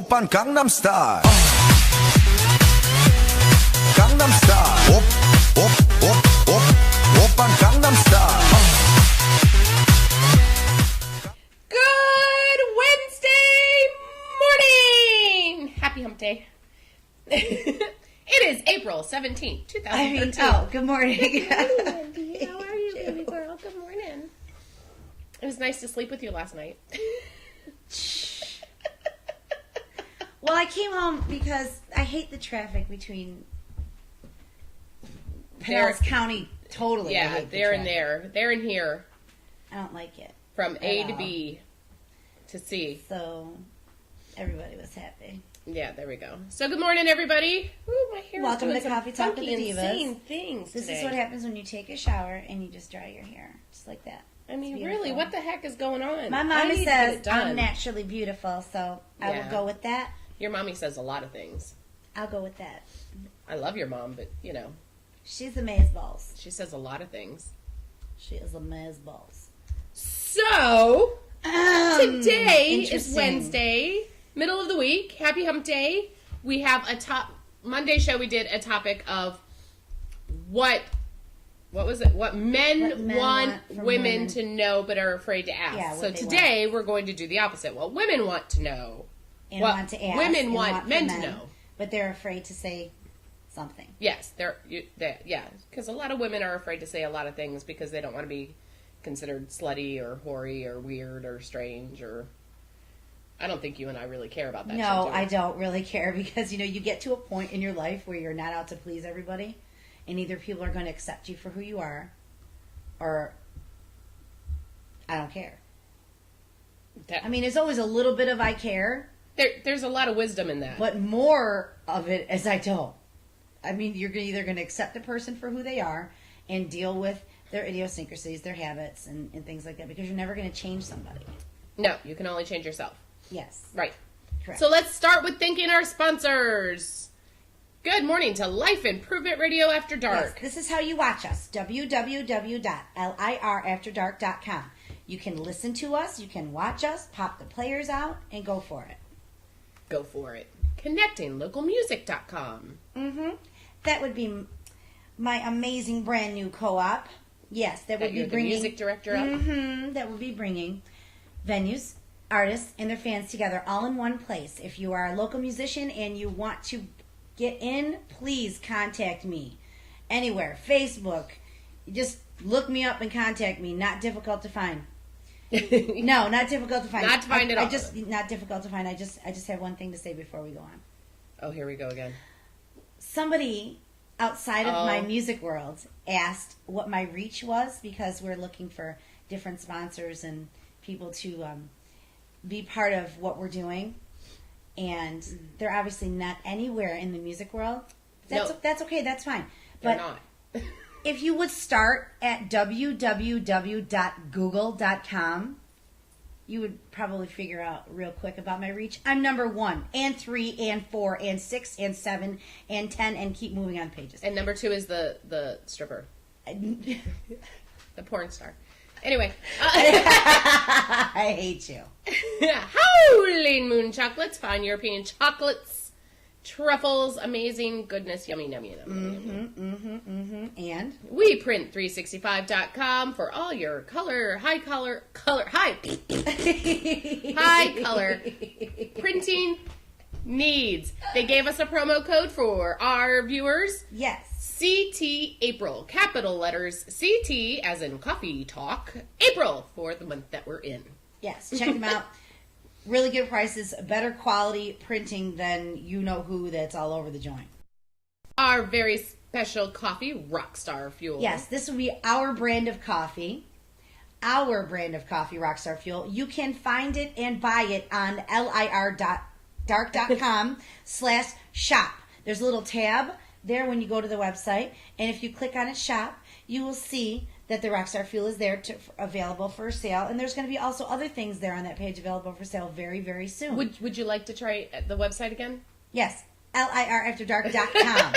Oppan Gangnam Style. Gangnam Style. Oppan Gangnam Style. Good Wednesday morning! Happy hump day. It is April 17th, 2013. Good morning. Wendy, how are you, baby girl? Good morning. It was nice to sleep with you last night. Well, I came home because I hate the traffic between Pinellas County. Totally. Yeah, there and there. There and here. I don't like it. From A to B to C. So, everybody was happy. Yeah, there we go. So, good morning, everybody. Ooh, my hair Welcome is to doing Coffee some Talk with funky, the Divas. insane things This today. is what happens when you take a shower and you just dry your hair. Just like that. I mean, It's really, beautiful. what the heck is going on? My I mommy need to get says it done. I'm naturally beautiful, so I Yeah. will go with that. Your mommy says a lot of things. I'll go with that. I love your mom, but, you know, She's amazeballs. she says a lot of things. She is amazeballs. So, today is Interesting. Wednesday, middle of the week. Happy hump day. We have Monday show we did a topic of what was it? What men want from women to know but are afraid to ask. Yeah, what so they today we're going to do the opposite. What women want to know. And what want to ask. women and want for men to know. But they're afraid to say something. Yes, because a lot of women are afraid to say a lot of things because they don't want to be considered slutty or hoary or weird or strange or. I don't think you and I really care about that. No, shit, do we? I don't really care because, you get to a point in your life where you're not out to please everybody. And either people are going to accept you for who you are or I don't care. I mean, there's always a little bit of I care. There's a lot of wisdom in that. But more of it is I don't. I mean, you're either going to accept a person for who they are and deal with their idiosyncrasies, their habits, and things like that because you're never going to change somebody. No, you can only change yourself. Yes. Right. Correct. So let's start with thanking our sponsors. Good morning to Life Improvement Radio After Dark. Yes, this is how you watch us. www.lirafterdark.com. You can listen to us, you can watch us, pop the players out, and go for it. Go for it. ConnectingLocalMusic.com. That would be my amazing brand new co-op. Yes, that would be You're bringing the music director of. that would be bringing venues, artists, and their fans together all in one place. If you are a local musician and you want to get in, please contact me. Anywhere, Facebook, just look me up and contact me. Not difficult to find. No, not difficult to find. Not to find at all. Not difficult to find. I just have one thing to say before we go on. Oh, here we go again. Somebody outside of my music world asked what my reach was because we're looking for different sponsors and people to be part of what we're doing. And they're obviously not anywhere in the music world. That's okay. That's fine. They're But not. if you would start at www.google.com, you would probably figure out real quick about my reach. I'm number 1 and 3 and 4 and 6 and 7 and 10 and keep moving on pages. And number 2 is the stripper. The porn star. Anyway. I hate you. Howling Moon Chocolates. Fine European chocolates. Truffles. Amazing goodness. Yummy, yummy, yummy. And WePrint365.com for all your high color printing needs. They gave us a promo code for our viewers. yes. CT April. Capital letters CT as in coffee talk. April for the month that we're in. Yes. Check them out. Really good prices, better quality printing than you know who that's all over the joint. Our very special coffee, Rockstar Fuel. Yes, this will be our brand of coffee. Our brand of coffee, Rockstar Fuel. You can find it and buy it on lir.dark.com/shop. There's a little tab there when you go to the website, and if you click on it, shop, you will see that the Rockstar Fuel is there available for sale, and there's going to be also other things there on that page available for sale very, very soon. Would you like to try the website again? Yes, lirafterdark.com.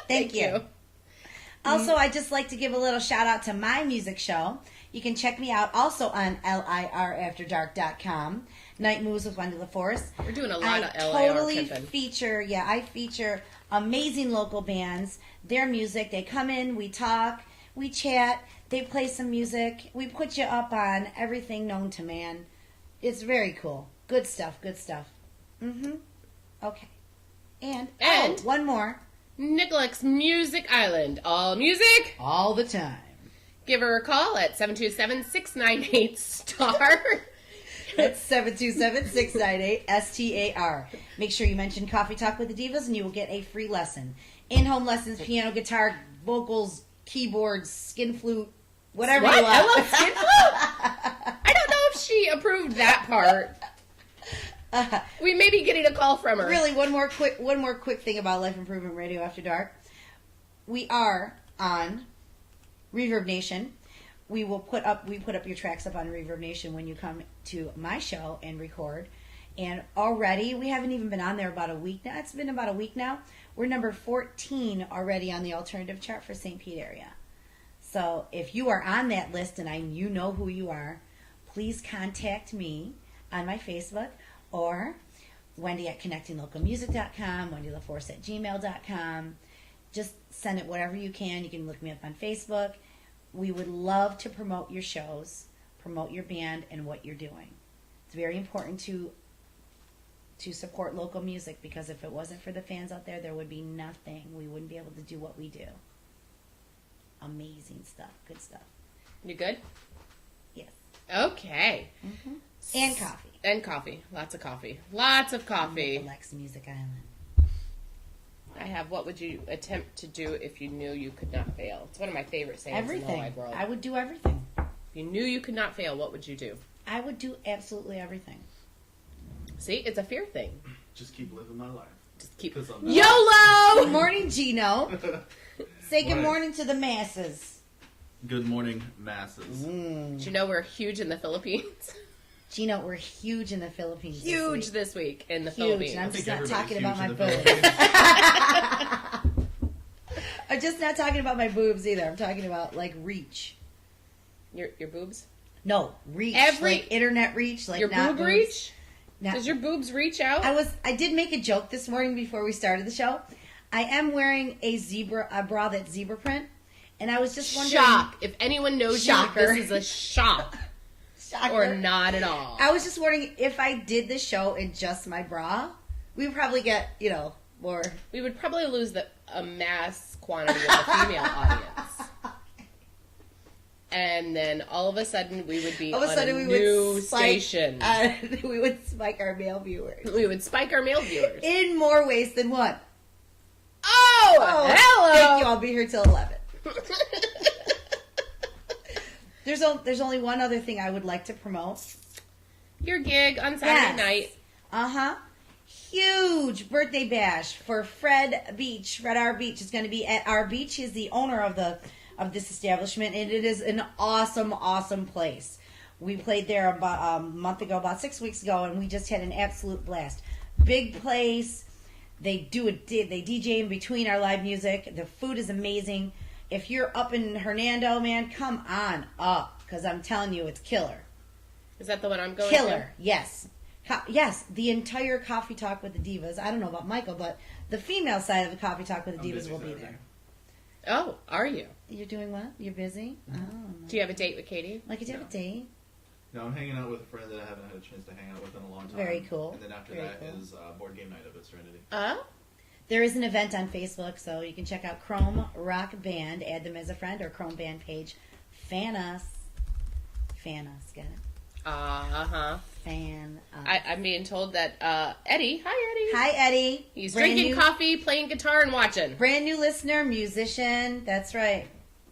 Thank you. Also, I'd just like to give a little shout out to my music show. You can check me out also on lirafterdark.com. Night Moves with Wendy LaForce. We're doing a lot of LAR totally pimping. I feature amazing local bands, their music. They come in, we talk, we chat, they play some music. We put you up on everything known to man. It's very cool. Good stuff, good stuff. Okay. And one more. Nicholas Music Island. All music. All the time. Give her a call at 727-698-STAR. That's 727-698-STAR. Make sure you mention Coffee Talk with the Divas and you will get a free lesson. In-home lessons, piano, guitar, vocals, keyboards, skin flute, whatever you want. I love skin flute? I don't know if she approved that part. We may be getting a call from her. Really, one more quick thing about Life Improvement Radio After Dark. We are on Reverb Nation. We put up your tracks up on Reverb Nation when you come to my show and record. And already, we haven't even been on there about a week now. It's been about a week now. We're number 14 already on the alternative chart for St. Pete area. So if you are on that list and you know who you are, please contact me on my Facebook or Wendy at connectinglocalmusic.com, Wendy LaForce at gmail.com. Just send it whatever you can. You can look me up on Facebook. We would love to promote your shows, promote your band, and what you're doing. It's very important to support local music, because if it wasn't for the fans out there would be nothing. We wouldn't be able to do what we do. Amazing stuff. Good stuff. You good? Yes. Okay. And coffee. And coffee. Lots of coffee. Lots of coffee. Lex Music Island. I have, what would you attempt to do if you knew you could not fail? It's one of my favorite sayings Everything. in the whole wide world. I would do everything. If you knew you could not fail, what would you do? I would do absolutely everything. See, it's a fear thing. Just keep living my life. Just keep YOLO! Good morning, Gino. Say good morning to the masses. Good morning, masses. Did you know we're huge in the Philippines? Gino, we're huge in the Philippines. Huge this week in the Philippines. And I'm just not talking about my boobs. I'm just not talking about my boobs either. I'm talking about like reach. Your boobs? No, reach. Like internet reach. Like your not boob boobs. reach? Not, does your boobs reach out? I did make a joke this morning before we started the show. I am wearing a bra that's zebra print, and I was just wondering. Shock! If anyone knows you, this is a shock. Shocker. Or not at all. I was just wondering if I did the show in just my bra, we would probably get, more. We would probably lose a mass quantity of the female audience. And then all of a sudden we would be on a new station. We would spike our male viewers. We would spike our male viewers. In more ways than one. Oh, hello! Thank you. I'll be here till 11. There's only one other thing I would like to promote. Your gig on Saturday night. Huge birthday bash for Fred Beach. Fred R. Beach is going to be at our beach. He's the owner of this establishment, and it is an awesome, awesome place. We played there about a month ago, about 6 weeks ago, and we just had an absolute blast. Big place. They DJ in between our live music. The food is amazing. If you're up in Hernando, man, come on up, because I'm telling you, it's killer. Is that the one I'm going Killer, yes. Yes, the entire Coffee Talk with the Divas. I don't know about Michael, but the female side of the Coffee Talk with the Divas will be there. Oh, are you? You're doing what? You're busy? Mm-hmm. Oh. Do you have a date with Katie? Do you have a date? No, I'm hanging out with a friend that I haven't had a chance to hang out with in a long time. Very cool. And then after that is board game night up at Serenity. There is an event on Facebook, so you can check out Chrome Rock Band, add them as a friend, or Chrome Band page. Fan us, get it? Fan us. I'm being told that Eddie, Hi Eddie. He's drinking coffee, playing guitar, and watching. Brand new listener, musician. That's right.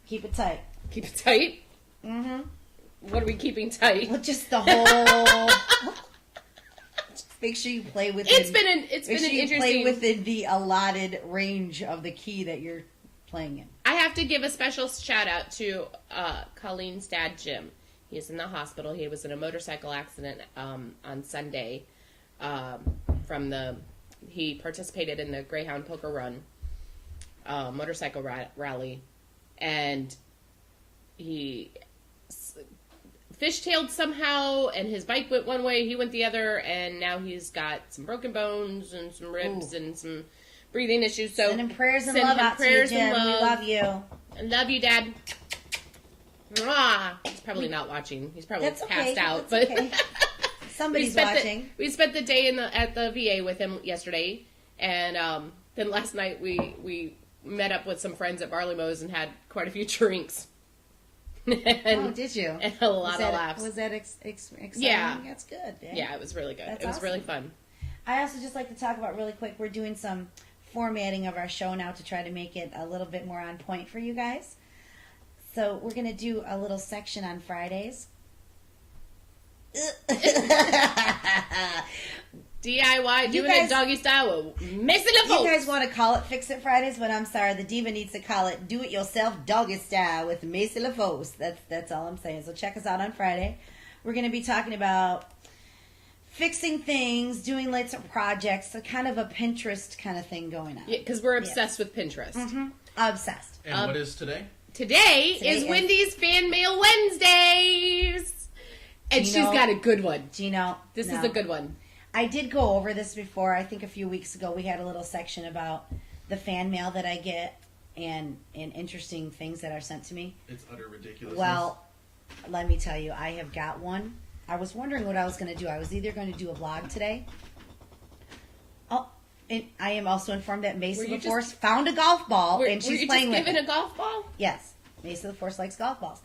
Keep it tight. Keep it tight? Mm-hmm. What are we keeping tight? Well, just the whole... Make sure you play within. It's been an interesting. Play within the allotted range of the key that you're playing in. I have to give a special shout out to Colleen's dad, Jim. He's in the hospital. He was in a motorcycle accident on Sunday. He participated in the Greyhound Poker Run motorcycle rally, and he fishtailed somehow, and his bike went one way, he went the other, and now he's got some broken bones and some ribs and some breathing issues. So send him prayers and love out to you, Jim. We love you. I love you, Dad. Mwah. He's probably not watching. He's probably passed out. That's but okay. Somebody's watching. We spent the day at the VA with him yesterday, and then last night we met up with some friends at Barley Mo's and had quite a few drinks. And, did you? And a lot of laughs. Was that exciting? Yeah. That's good. Yeah, it was really good. That's it was awesome. really fun. I also just like to talk about really quick, we're doing some formatting of our show now to try to make it a little bit more on point for you guys. So we're going to do a little section on Fridays. DIY, doing it doggy style with Macy LaForce. You guys want to call it Fix It Fridays, but I'm sorry, the diva needs to call it Do It Yourself Doggy Style with Macy LaForce. That's all I'm saying. So check us out on Friday. We're going to be talking about fixing things, doing lots of projects, so kind of a Pinterest kind of thing going on. Yeah, because we're obsessed with Pinterest. Mm-hmm. Obsessed. And what is today? Today is Wendy's Fan Mail Wednesdays. And she's got a good one. Gino. This is a good one. I did go over this before. I think a few weeks ago we had a little section about the fan mail that I get and interesting things that are sent to me. It's utter ridiculous. Well, let me tell you, I have got one. I was wondering what I was going to do. I was either going to do a blog today. Oh, and I am also informed that Macy LaForce found a golf ball and she's playing with it. Were you just given a golf ball? Yes. Macy LaForce likes golf balls.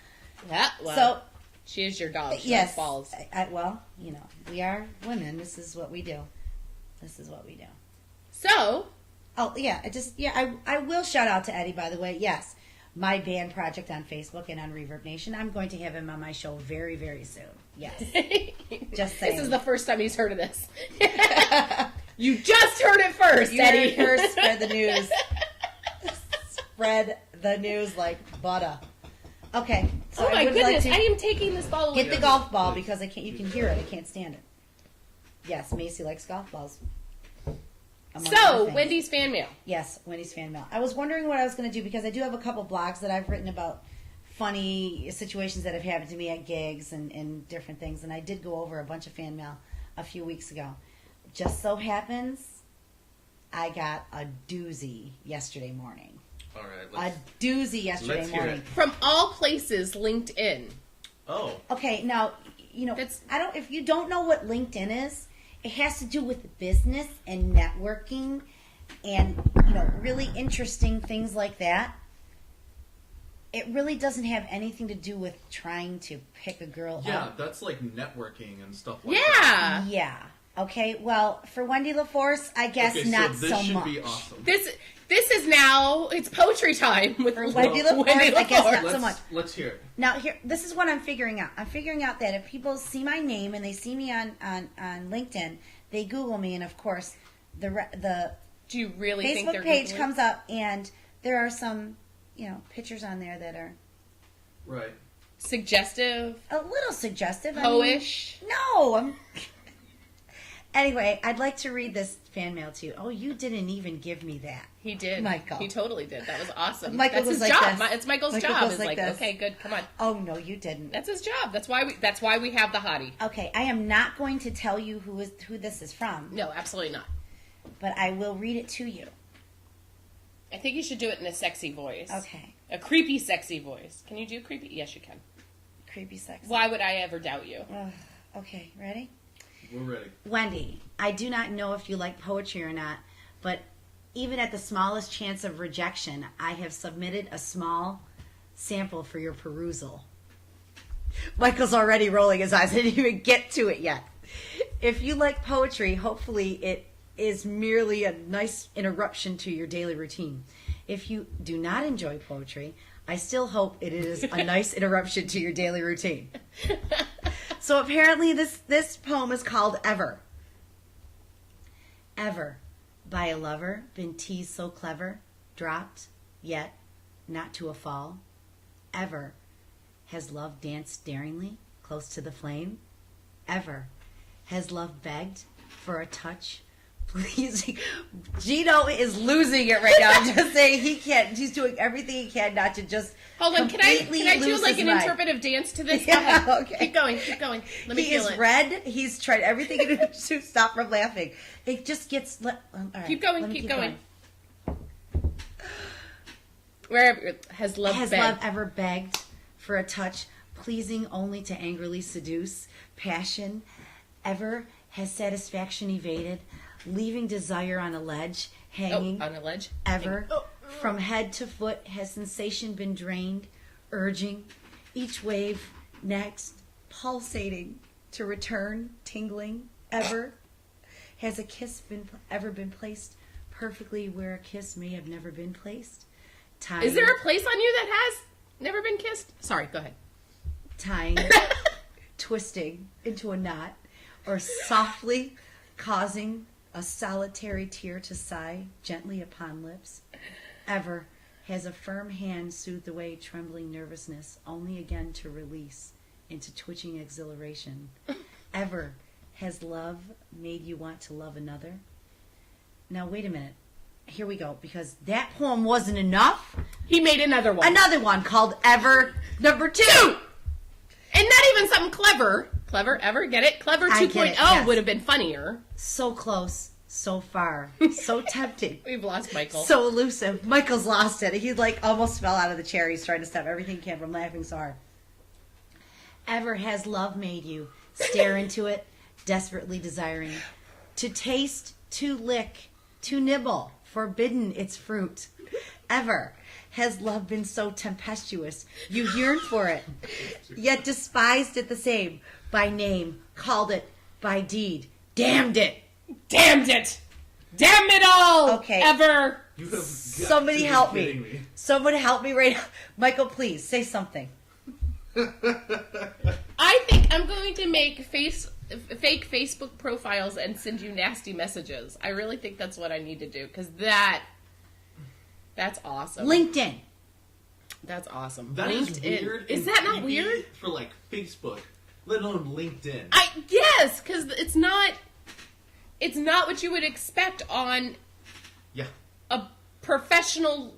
Yeah, well. So, she is your dog. She yes. likes balls. Well, you know, we are women. This is what we do. So. Oh, yeah. I will shout out to Eddie, by the way. Yes. My band project on Facebook and on Reverb Nation. I'm going to have him on my show very, very soon. Yes. Just saying. This is the first time he's heard of this. You just heard it first, Eddie. You heard it first. Spread the news. Spread the news like butter. Okay. So oh my goodness! I am taking this ball away. Get the golf ball because I can't. You can hear it. I can't stand it. Yes, Macy likes golf balls. So Wendy's fan mail. Yes, Wendy's fan mail. I was wondering what I was going to do because I do have a couple blogs that I've written about funny situations that have happened to me at gigs and different things, and I did go over a bunch of fan mail a few weeks ago. Just so happens, I got a doozy yesterday morning. All right, a doozy yesterday morning. From all places, LinkedIn. Oh. Okay, now, you know, if you don't know what LinkedIn is, it has to do with business and networking and, you know, really interesting things like that. It really doesn't have anything to do with trying to pick a girl up. Yeah, that's like networking and stuff like that. Yeah. Okay, well, for Wendy LaForce, I guess not so much. This should be awesome. This is now, it's poetry time with Wendy LaForce. I guess not so much. Let's hear it. Now, this is what I'm figuring out. I'm figuring out that if people see my name and they see me on LinkedIn, they Google me, and of course, the Do you really Facebook think they're page Googling? comes up, and there are some, you know, pictures on there that are right, suggestive, a little suggestive, ho-ish. No, Anyway, I'd like to read this fan mail to you. Oh, you didn't even give me that. He did. Michael. He totally did. That was awesome. Michael That's was his like job. this. It's Michael's Michael job. goes It's like like, this. okay, good, come on. Oh no, you didn't. That's his job. That's why we have the hottie. Okay, I am not going to tell you who this is from. No, absolutely not. But I will read it to you. I think you should do it in a sexy voice. Okay. A creepy, sexy voice. Can you do creepy? Yes, you can. Creepy, sexy. Why would I ever doubt you? Okay, ready? We're ready. Wendy, I do not know if you like poetry or not, but even at the smallest chance of rejection, I have submitted a small sample for your perusal. Michael's already rolling his eyes. I didn't even get to it yet. If you like poetry, hopefully it is merely a nice interruption to your daily routine. If you do not enjoy poetry, I still hope it is a nice interruption to your daily routine. So apparently this poem is called Ever. Ever, by a lover, been teased so clever, dropped, yet not to a fall. Ever, has love danced daringly, close to the flame. Ever, has love begged for a touch, pleasing. Gino is losing it right now. I'm just saying he can't. He's doing everything he can not to just. Hold on, can I do lose like his an mind. interpretive dance to this? Yeah, Go ahead. okay. Keep going. Let me He feel is it. red. He's tried everything to stop from laughing. It just gets. All right, Keep going. let me Keep going. Where has love Has begged? love ever begged for a touch, pleasing only to angrily seduce? Passion ever has satisfaction evaded, leaving desire on a ledge, hanging? On a ledge. Ever from head to foot has sensation been drained, urging each wave next, pulsating to return, tingling? Ever has a kiss ever been placed perfectly where a kiss may have never been placed? Tying, Is there a place on you that has never been kissed? Sorry, go ahead. tying, twisting into a knot, or softly causing a solitary tear to sigh gently upon lips? Ever has a firm hand soothed away trembling nervousness, only again to release into twitching exhilaration? Ever has love made you want to love another? Now, wait a minute. Here we go, because that poem wasn't enough. He made another one. Another one called Ever number 2. And not even something clever. Clever, ever, get it? Clever I 2.0 get it, yes. would have been funnier. So close, so far, so tempting. We've lost Michael. So elusive. Michael's lost it. He almost fell out of the chair. He's trying to stop everything he can from laughing so hard. Ever has love made you stare into it, desperately desiring to taste, to lick, to nibble, forbidden its fruit? Ever has love been so tempestuous you yearned for it, yet despised it the same, by name, called it by deed, damned it? Damned it! Damn it all! Okay. Ever! You have got Somebody to be help kidding me. Someone help me right now. Michael, please, say something. I think I'm going to make fake Facebook profiles and send you nasty messages. I really think that's what I need to do, because that's awesome. LinkedIn. That's awesome. That is LinkedIn. weird. Is and that not creepy weird? for like Facebook, let alone LinkedIn? Yes, because it's not what you would expect on Yeah. a professional.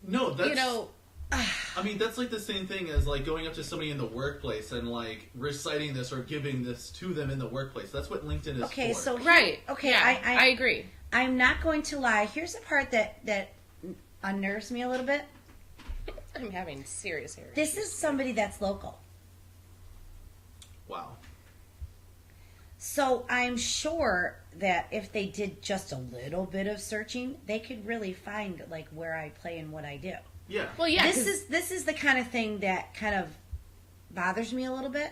No, that's. You know, I mean, that's like the same thing as like going up to somebody in the workplace and like reciting this or giving this to them in the workplace. That's what LinkedIn is Okay, for. so right? Okay, yeah, I agree. I'm not going to lie. Here's the part that unnerves me a little bit. I'm having serious hair This issues. is somebody that's local. Wow. So I'm sure that if they did just a little bit of searching, they could really find like where I play and what I do. Yeah. Well, yeah. This is the kind of thing that kind of bothers me a little bit.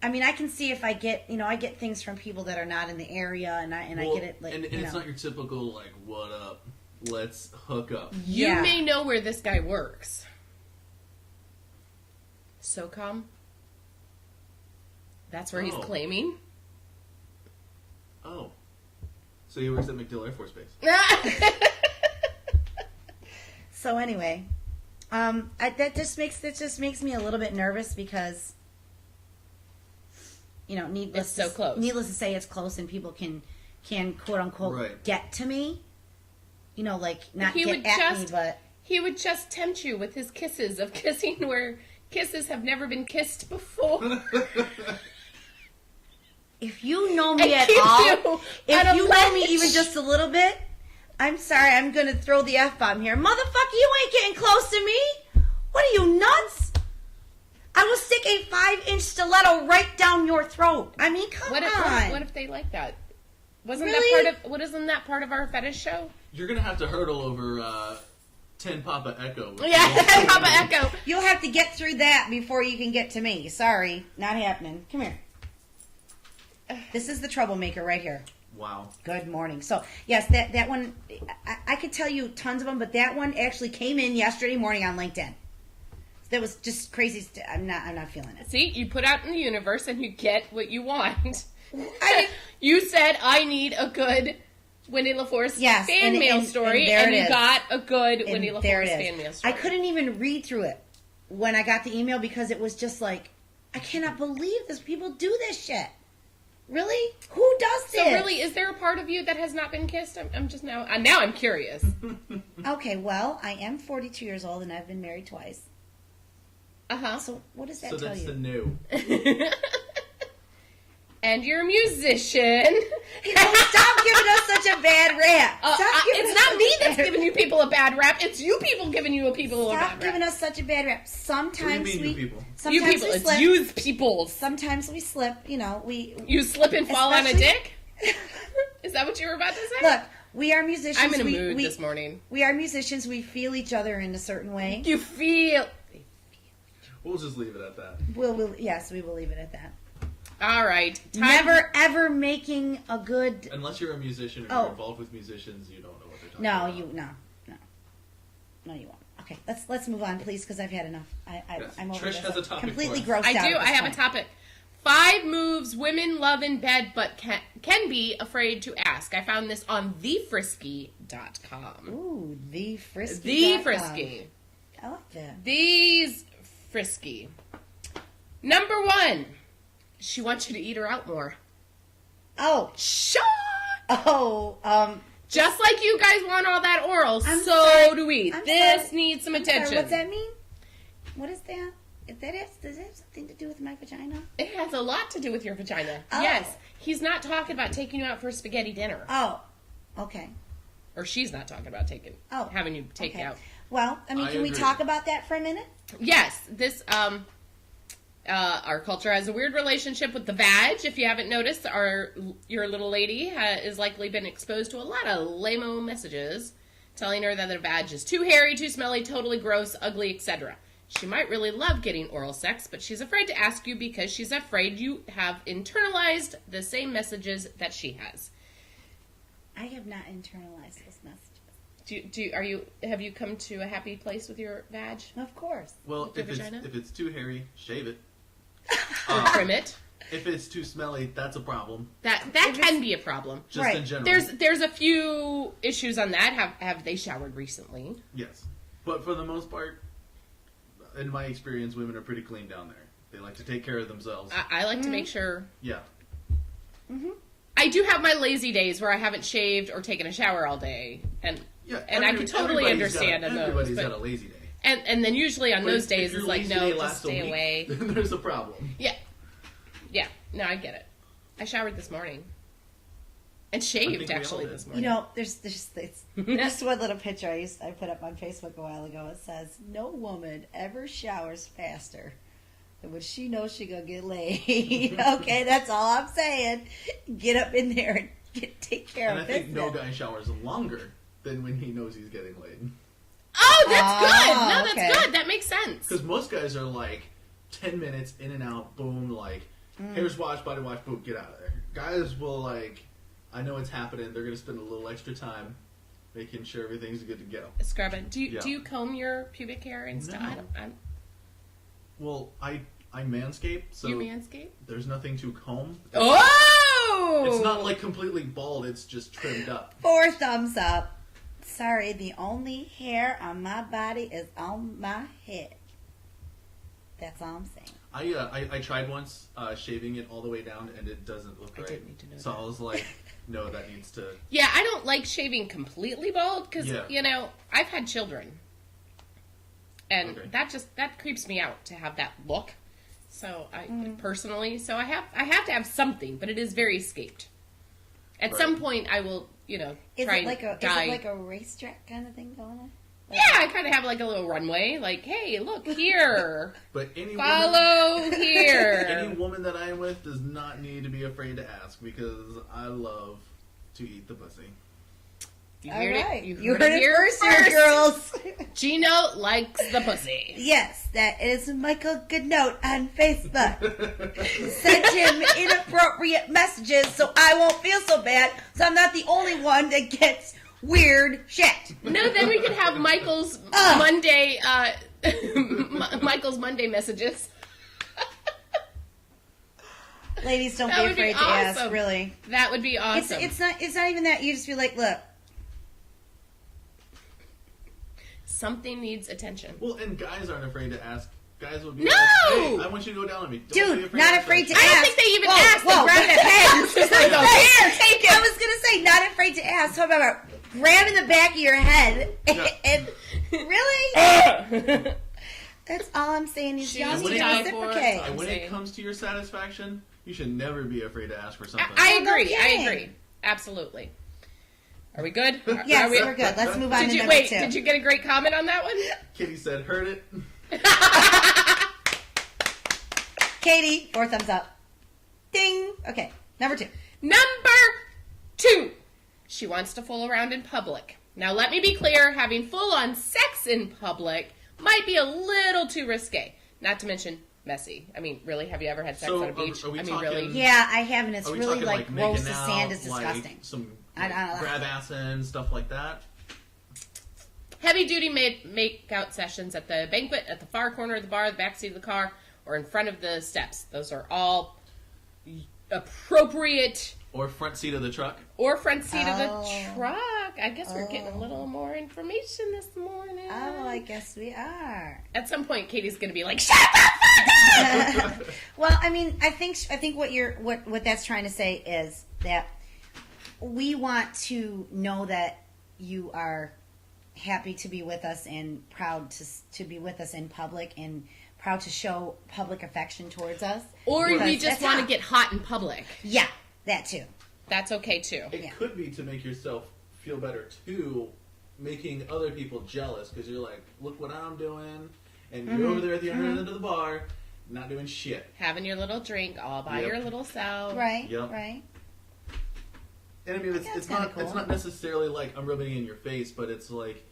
I mean, I can see if I get, I get things from people that are not in the area, and I get it like, and it's not your typical like, what up? Let's hook up. You Yeah. may know where this guy works. SOCOM. That's where he's Oh. claiming. Oh. So he works at MacDill Air Force Base. So anyway, that just makes me a little bit nervous because, needless It's so close. Needless to say, it's close, and people can quote unquote Right. get to me. Like not He get would at me, just- but He would just tempt you with his kisses of kissing where kisses have never been kissed before. if you know me And at keep all, you if on a you know me ledge. even just a little bit, I'm sorry, I'm gonna throw the F-bomb here. Motherfucker, you ain't getting close to me. What are you, nuts? I will stick a 5-inch stiletto right down your throat. I mean, come What on. if they like that? Wasn't Really? that part of our fetish show? You're gonna have to hurdle over 10 Papa Echo. Yeah, Papa Echo. You'll have to get through that before you can get to me. Sorry, not happening. Come here. This is the troublemaker right here. Wow. Good morning. So, yes, that one, I could tell you tons of them, but that one actually came in yesterday morning on LinkedIn. That was just crazy. I'm not feeling it. See, you put out in the universe and you get what you want. You said, I need a good Wendy LaForce fan mail story, and you got a good Wendy LaForce fan mail story. I couldn't even read through it when I got the email because it was just like, I cannot believe this. People do this shit. Really? Who does this? So really, is there a part of you that has not been kissed? I'm just now I'm curious. Okay, well, I am 42 years old and I've been married twice. Uh-huh. So what does that So tell that's you? the new. And you're a musician. Stop giving us such a bad rap. It's not me that's giving you people a bad rap. It's you people giving you a bad rap. Stop giving us such a bad rap. Sometimes What do you mean, you people? Sometimes You people, we it's slip. you people. Sometimes we slip. You slip and fall on a Especially- dick? Is that what you were about to say? Look, we are musicians. I'm in a mood this morning. We are musicians. We feel each other in a certain way. You feel... We'll just leave it at that. Yes, we will leave it at that. All right. Never ever making a good. Unless you're a musician or Oh. you're involved with musicians, you don't know what they're talking about. No, you won't. Okay, let's move on, please, because I've had enough. Yes. I'm over Trish this. has a topic Completely for us. grossed out. I do. at I this have a point. topic. 5 moves women love in bed but can be afraid to ask. I found this on thefrisky.com. Ooh, the frisky. The Frisky. I like that. These Frisky. Number 1. She wants you to eat her out more. Oh, Shut. Just like you guys want all that oral, I'm so sorry. do we. I'm This sorry. needs some I'm sorry, attention. what's that mean? What is that? Does that have something to do with my vagina? It has a lot to do with your vagina. Oh. Yes. He's not talking about taking you out for spaghetti dinner. Oh, okay. Or she's not talking about having you take okay. you out. Well, can we agree. talk about that for a minute? Yes, this our culture has a weird relationship with the vag. If you haven't noticed, your little lady has likely been exposed to a lot of lame-o messages telling her that the vag is too hairy, too smelly, totally gross, ugly, etc. She might really love getting oral sex, but she's afraid to ask you because she's afraid you have internalized the same messages that she has. I have not internalized those messages. Have you come to a happy place with your vag? Of course. Well, With your vagina? if it's too hairy, shave it. Or trim it? If it's too smelly, that's a problem. That can be a problem. Just Right. in general. There's a few issues on that. Have they showered recently? Yes. But for the most part, in my experience, women are pretty clean down there. They like to take care of themselves. I like to make sure. Yeah. I do have my lazy days where I haven't shaved or taken a shower all day, and Yeah. I can totally understand on those. Everybody's but- got a lazy day. And then usually on But those if days your it's like, lazy no, day just lasts a stay week, away. Then there's a problem. Yeah. No, I get it. I showered this morning. And I shaved, think we all actually, did. this morning. There's just one little picture I put up on Facebook a while ago. It says, "No woman ever showers faster than when she knows she gonna get laid." Okay, that's all I'm saying. Get up in there and take care And I of think business. no guy showers longer than when he knows he's getting laid. Oh, that's good! No, that's okay. good. That makes sense. Because most guys are like 10 minutes in and out, boom, like hair's washed, body wash, boom, get out of there. Guys will like, I know it's happening. They're gonna spend a little extra time making sure everything's good to go. Scrubbing. Do Yeah. you comb your pubic hair and stuff? No. Well, I manscape, so You manscape? there's nothing to comb. Oh! It's not like completely bald. It's just trimmed up. 4 thumbs up. Sorry, the only hair on my body is on my head. That's all I'm saying. I tried once shaving it all the way down, and it doesn't look I right. didn't need to know So that. I was like, no, that needs to. Yeah, I don't like shaving completely bald because, Yeah. I've had children. And Okay. that creeps me out to have that look. So personally, I have to have something, but it is very escaped. At some point I will, Is try it like and dye. a racetrack kind of thing going on? Yeah, I kind of have like a little runway, like, hey, look here. But any Follow woman, here. any woman that I am with does not need to be afraid to ask because I love to eat the pussy. You All heard right. it. You You heard heard it it here first, here, girls. Gino likes the pussy. Yes, that is Michael Goodnote on Facebook. Send him inappropriate messages so I won't feel so bad, so I'm not the only one that gets weird shit. No, then we could have Michael's Monday, Michael's Monday messages. Ladies, don't That be would be afraid to ask, awesome. really. That would be awesome. It's not even that. You just be like, look, Something needs attention. Well, and guys aren't afraid to ask guys would be No! like, hey, I want you to go down on me. Don't Dude, be afraid not to ask afraid to that I ask. don't think they even Whoa, asked. whoa. They grabbed the hands. Just like, oh, here, take it. I was gonna say, not afraid to ask. So about grabbing the back of your head and really? That's all I'm saying. Is y'all Shoes need to to die for. reciprocate. And when Insane. it comes to your satisfaction, you should never be afraid to ask for something. I Oh, no agree. I kidding. agree. Absolutely. Are we good? Yes, Are we, we're good. Let's move on Did to you number wait? 2. Did you get a great comment on that one? Kitty said, heard it. Katie, 4 thumbs up. Ding. Okay, number 2. Number 2. She wants to fool around in public. Now, let me be clear. Having full-on sex in public might be a little too risque. Not to mention messy. I mean, really, have you ever had sex So, on a beach? are we I mean, talking- really? Yeah, I haven't. It's Are we really talking, like making gross. The out, sand is like, disgusting. some I don't know. grab ass and stuff like that? Heavy-duty make-out sessions at the banquet, at the far corner of the bar, the backseat of the car, or in front of the steps. Those are all appropriate. Or front seat of the truck? Or front seat of the Oh. truck. I guess we're getting a little more information this morning. Oh, I guess we are. At some point, Katie's going to be like, "Shut the fuck up!" Well, I mean, I think what that's trying to say is that we want to know that you are happy to be with us and proud to be with us in public and proud to show public affection towards us. Or Because we just that's want to hot. get hot in public. Yeah, that too. That's okay too. It Yeah. could be to make yourself feel better, too, making other people jealous, because you're like, look what I'm doing, and you're over there at the other end of the bar, not doing shit. Having your little drink all by Yep. your little self. Right. Yep. Right. And I mean, That's it's kinda not cool. it's not necessarily like I'm rubbing it in your face, but it's like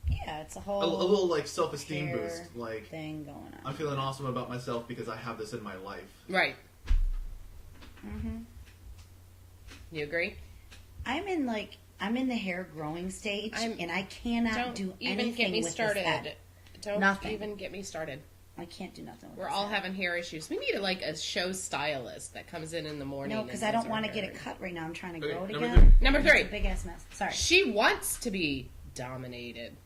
Yeah, it's a whole a little like self-esteem hair boost. Like, thing going on. I'm feeling awesome about myself because I have this in my life. Right. Mm-hmm. You agree? I'm in the hair growing stage, and I cannot Don't do even anything get me with started. this head. Don't Nothing. even get me started. I can't do nothing with We're this all head. having hair issues. We need a show stylist that comes in the morning. No, because and I does don't our want to get hair. it cut right now. I'm trying to Okay, grow it number again. Number It's 3. a big ass mess. Sorry. She wants to be dominated.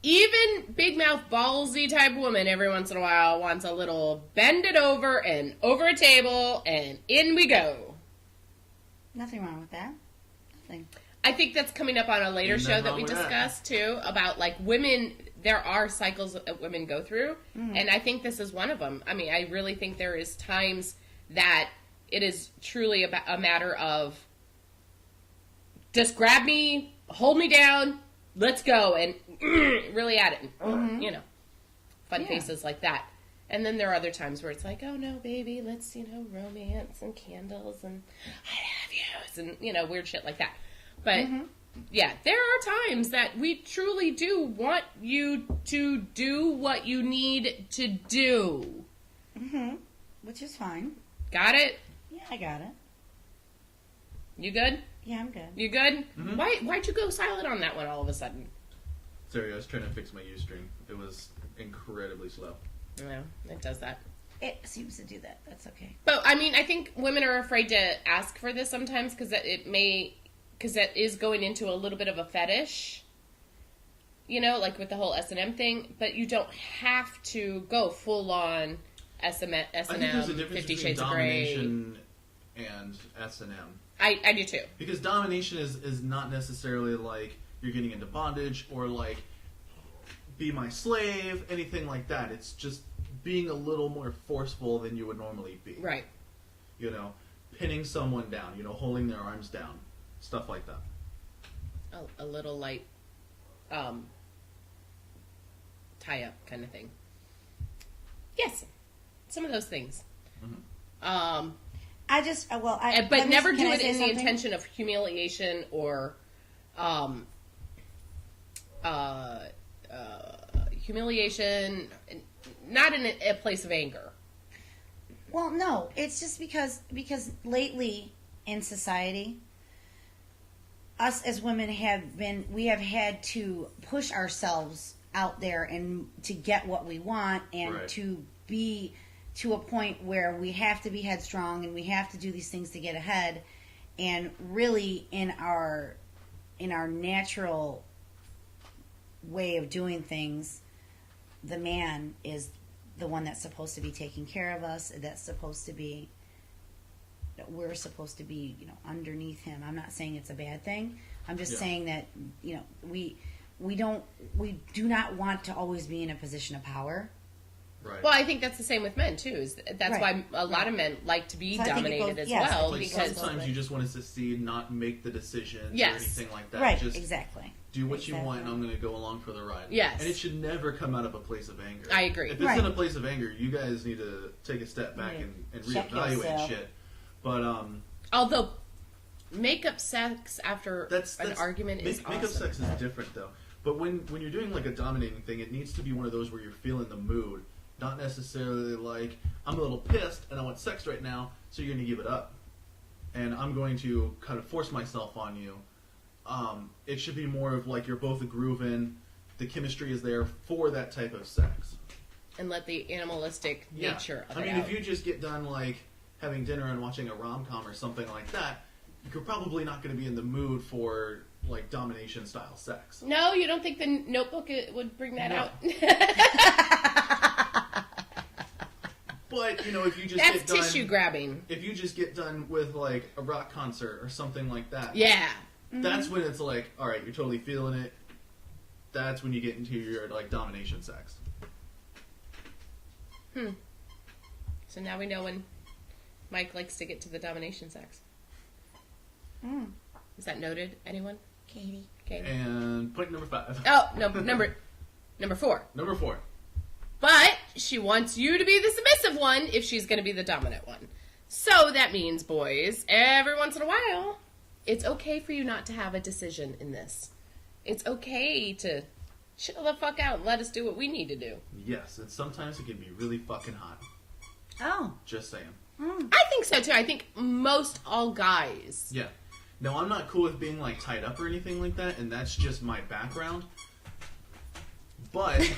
Even big mouth, ballsy type woman every once in a while wants a little bend it over and over a table and in we go. Nothing wrong with that. Nothing. I think that's coming up on a later Ain't show nothing that wrong we with that. discussed too about like women. There are cycles that women go through, and I think this is one of them. I mean, I really think there is times that it is truly a matter of just grab me, hold me down, let's go, and really at it. You know, fun Yeah. faces like that. And then there are other times where it's like, oh no, baby, let's, romance and candles and I love yous and, weird shit like that. But, yeah, there are times that we truly do want you to do what you need to do. Mm-hmm. Which is fine. Got it? Yeah, I got it. You good? Yeah, I'm good. You good? Mhm. Why'd you go silent on that one all of a sudden? Sorry, I was trying to fix my Ustream. It was incredibly slow. No, it does that. It seems to do that. That's okay. But, I mean, I think women are afraid to ask for this sometimes because that is going into a little bit of a fetish, like with the whole S&M thing, but you don't have to go full on S&M, I think there's a difference 50 between Shades of Grey. domination and S&M. I do too. Because domination is not necessarily like you're getting into bondage or like be my slave, anything like that. It's just being a little more forceful than you would normally be. Right. Pinning someone down, holding their arms down, stuff like that. A little light tie-up kind of thing. Yes. Some of those things. Mhm. But never do can I it say in the something? intention of humiliation or humiliation, not in a place of anger. Well, no, it's just because lately in society, us as women we have had to push ourselves out there and to get what we want and Right. to be to a point where we have to be headstrong and we have to do these things to get ahead. And really, in our natural way of doing things, the man is the one that's supposed to be taking care of us, that's supposed to be, we're supposed to be, underneath him. I'm not saying it's a bad thing. I'm just saying that, we do not want to always be in a position of power. Right. Well, I think that's the same with men too. That's why a lot of men like to be dominated as well. Like because sometimes you just want to succeed, not make the decisions or anything like that. Right. Just exactly. do what you want, and I'm going to go along for the ride. Yes. And it should never come out of a place of anger. I agree. If it's in a place of anger, you guys need to take a step back and reevaluate shit. But although make-up sex after an argument is awesome. Make-up sex is different though. But when you're doing like a dominating thing, it needs to be one of those where you're feeling the mood. Not necessarily like, I'm a little pissed and I want sex right now, so you're going to give it up. And I'm going to kind of force myself on you. It should be more of like you're both grooving, the chemistry is there for that type of sex. And let the animalistic nature of it if you just get done like having dinner and watching a rom-com or something like that, you're probably not going to be in the mood for like domination style sex. No, you don't think the Notebook would bring that out? But, if you just That's get done... tissue grabbing. If you just get done with, like, a rock concert or something like that... Yeah. That's when it's like, alright, you're totally feeling it. That's when you get into your, like, domination sex. So now we know when Mike likes to get to the domination sex. Is that noted? Anyone? Katie. And point number 5. Oh, no, number 4. Number 4. But she wants you to be the submissive one if she's going to be the dominant one. So that means, boys, every once in a while, it's okay for you not to have a decision in this. It's okay to chill the fuck out and let us do what we need to do. Yes, and sometimes it can be really fucking hot. Oh. Just saying. I think so, too. I think most all guys. Yeah. Now, I'm not cool with being, like, tied up or anything like that, and that's just my background. But...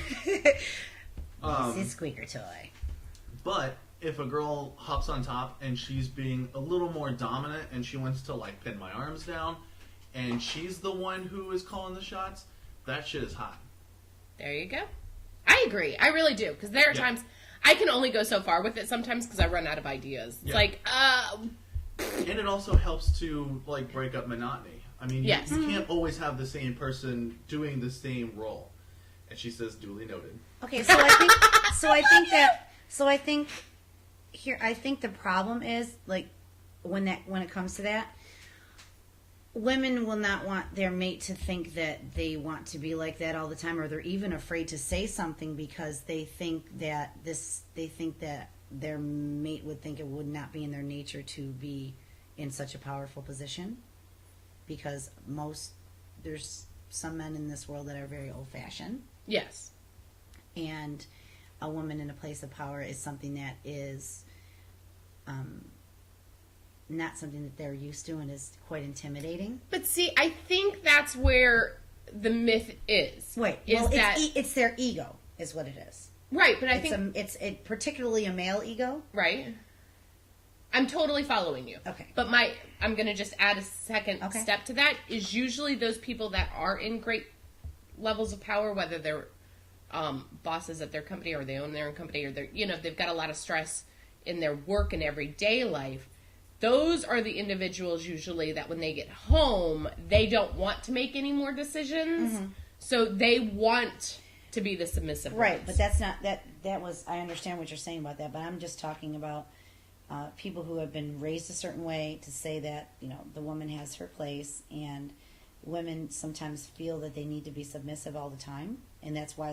It's his squeaker toy. But if a girl hops on top and she's being a little more dominant and she wants to like pin my arms down and she's the one who is calling the shots, that shit is hot. There you go. I agree. I really do. Because there are times I can only go so far with it sometimes because I run out of ideas. It's like, And it also helps to like break up monotony. I mean, you can't always have the same person doing the same role. And she says, duly noted. Okay, so I think the problem is like when it comes to that, women will not want their mate to think that they want to be like that all the time, or they're even afraid to say something because they think that their mate would think it would not be in their nature to be in such a powerful position, because there's some men in this world that are very old-fashioned. yes. And a woman in a place of power is something that is not something that they're used to and is quite intimidating. But see, I think that's where the myth is. It's their ego is what it is. Right, but I think it's particularly a male ego. Right. I'm totally following you. Okay. But I'm going to just add a second step to that, is usually those people that are in great levels of power, whether they're bosses at their company or they own their own company, or they've got a lot of stress in their work and everyday life. Those are the individuals usually that when they get home, they don't want to make any more decisions. Mm-hmm. So they want to be the submissive right, ones. But that's not that was, I understand what you're saying about that, but I'm just talking about people who have been raised a certain way to say that, the woman has her place, and women sometimes feel that they need to be submissive all the time, and that's why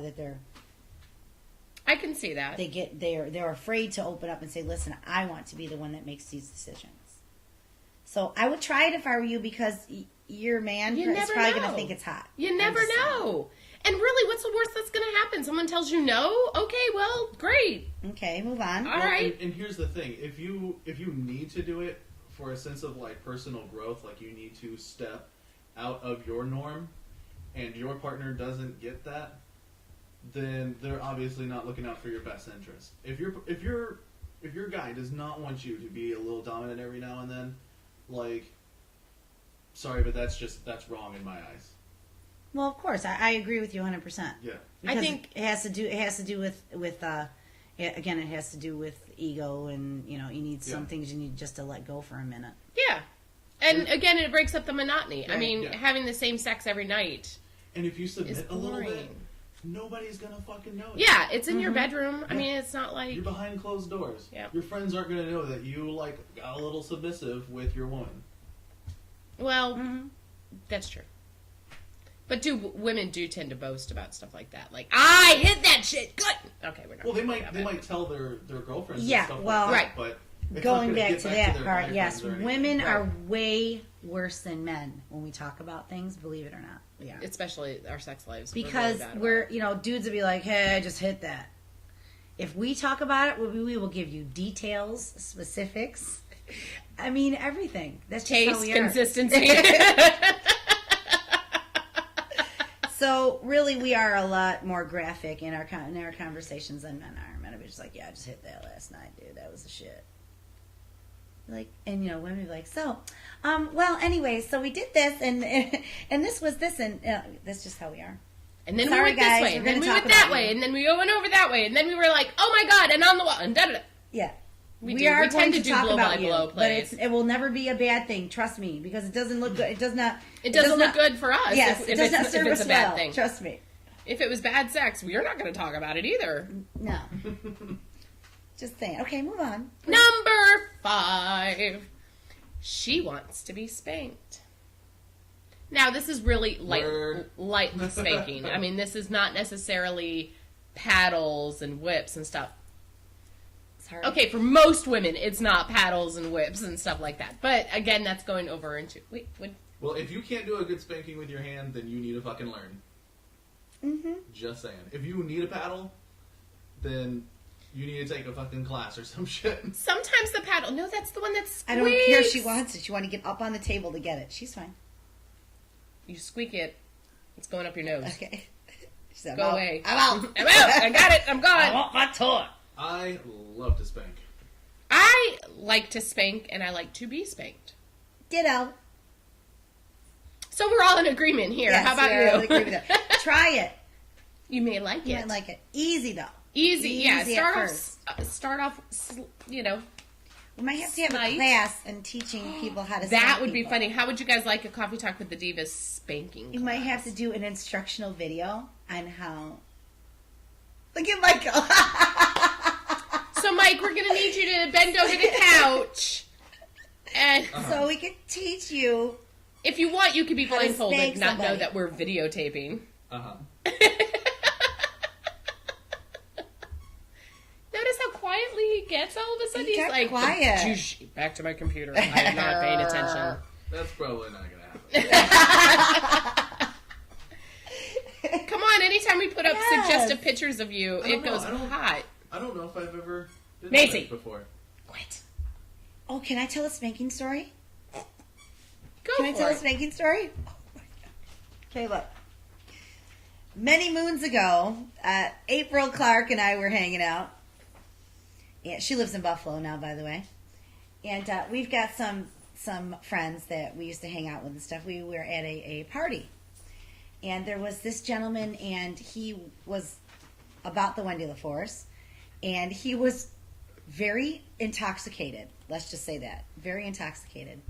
I can see that. They're afraid to open up and say, listen, I want to be the one that makes these decisions. So I would try it if I were you, because your man is probably going to think it's hot. You never know. And really, what's the worst that's going to happen? Someone tells you no? Okay, well, great. Okay, move on. All right. And here's the thing. If you need to do it for a sense of, like, personal growth, like you need to step out of your norm, and your partner doesn't get that, then they're obviously not looking out for your best interest. If your guy does not want you to be a little dominant every now and then, like, sorry, but that's wrong in my eyes. Well, of course, I agree with you 100%. Yeah, I think it has to do with again, it has to do with ego, and you need some things you need just to let go for a minute. Yeah. And again, it breaks up the monotony. I mean, having the same sex every night. And if you submit a little bit, nobody's gonna fucking know it. Yeah, it's in your bedroom. I mean, it's not like... You're behind closed doors. Yeah. Your friends aren't gonna know that you, like, got a little submissive with your woman. Well, that's true. But women do tend to boast about stuff like that. Like, I hit that shit good! Okay, we're not... Well, they might tell their girlfriends and stuff well, like that, but... Going back to that part, yes, women are way worse than men when we talk about things, believe it or not. Yeah. Especially our sex lives. Because we're dudes will be like, hey, I just hit that. If we talk about it, we will give you details, specifics. I mean, everything. That's just how we are. Consistency. So, really, we are a lot more graphic in our conversations than men are. Men are just like, yeah, I just hit that last night, dude. That was the shit. Like, and women be like, so, well, anyway, so we did this, and this was this, and that's just how we are. And then we went this way, and then we went that way, and then we went over that way, and then we were like, oh my god, and on the wall, and da da da. Yeah. We are going to talk about you, but it will never be a bad thing. Trust me, because it doesn't look good. It does not. It doesn't look good for us. Yes, it does not serve us a bad well. thing. Trust me. If it was bad sex, we are not going to talk about it either. No. Just saying. Okay, move on. Number 5. She wants to be spanked. Now, this is really light spanking. I mean, this is not necessarily paddles and whips and stuff. Sorry. Okay, for most women, it's not paddles and whips and stuff like that. But, again, that's going over into... Wait, what? Well, if you can't do a good spanking with your hand, then you need to fucking learn. Mm-hmm. Just saying. If you need a paddle, then you need to take a fucking class or some shit. Sometimes the paddle... No, that's the one that's squeaks. I don't care if she wants it. She wants to get up on the table to get it. She's fine. You squeak it. It's going up your nose. Okay. Go away. I'm out. I'm out. I got it. I'm gone. I want my toy. I love to spank. I like to spank, and I like to be spanked. Ditto. So we're all in agreement here. Yes, how about you? Try it. You may like it. You might like it. Easy, though. Easy, yeah. Start off, We might have to have a class in teaching people how to spank That would be people. funny. How would you guys like a coffee talk with the Divas spanking You class? might have to do an instructional video on how... Look at Michael. So, Mike, we're going to need you to bend over the couch. And so we can teach you. If you want, you could be blindfolded and not somebody. know that we're videotaping. Uh-huh. Notice how quietly he gets all of a sudden? He He's got like, quiet. Back to my computer. I am not paying attention. That's probably not going to happen. Come on, anytime we put up suggestive pictures of you, it goes hot. I don't know if I've ever been Macy. spanked before. What? Oh, can I tell a spanking story? Can I tell a spanking story? Oh my God. Okay, look. Many moons ago, April Clark and I were hanging out. Yeah, she lives in Buffalo now, by the way. And we've got some friends that we used to hang out with and stuff. We were at a party. And there was this gentleman, and he was about the Wendy LaForce. And he was very intoxicated. Let's just say that. Very intoxicated.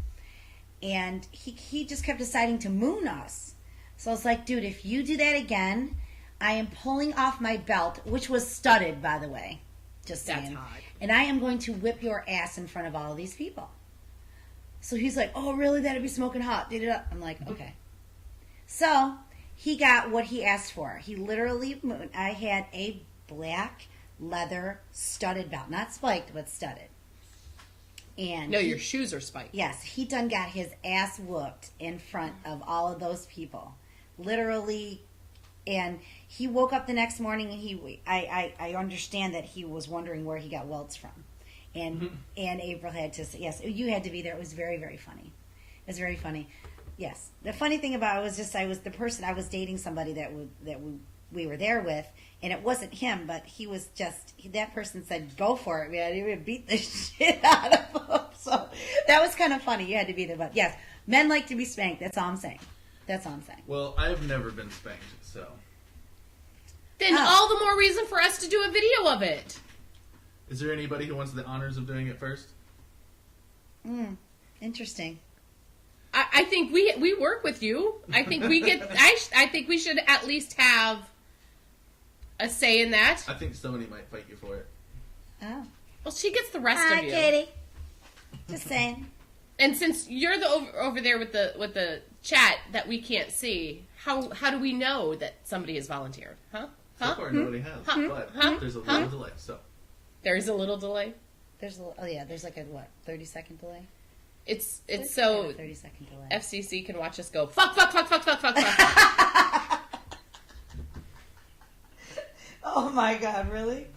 And he just kept deciding to moon us. So I was like, dude, if you do that again, I am pulling off my belt, which was studded, by the way. Just saying. That's hot. And I am going to whip your ass in front of all of these people. So he's like, oh, really? That'd be smoking hot. I'm like, okay. So he got what he asked for. He literally, I had a black leather studded belt. Not spiked, but studded. And no, your shoes are spiked. Yes, he done got his ass whooped in front of all of those people. Literally. And he woke up the next morning and I understand that he was wondering where he got welts from. And and April had to say, yes, you had to be there. It was very, very funny. It was very funny. Yes. The funny thing about it was just I was dating somebody that we were there with, and it wasn't him, but he was just, that person said, go for it, man. He would beat the shit out of him. So that was kind of funny. You had to be there. But yes, men like to be spanked. That's all I'm saying. That's all I'm saying. Well, I've never been spanked, so. Then all the more reason for us to do a video of it. Is there anybody who wants the honors of doing it first? Interesting. I think we work with you. I think we get. I think we should at least have a say in that. I think somebody might fight you for it. Oh. Well, she gets the rest Hi, of you. Katie. Just saying. And since you're the over there with the chat that we can't see, how do we know that somebody has volunteered? Huh? So far, nobody has, but there's a little delay. So there's a little delay. There's like a 30-second delay. It's so 30-second delay. FCC can watch us go fuck. Oh my God! Really?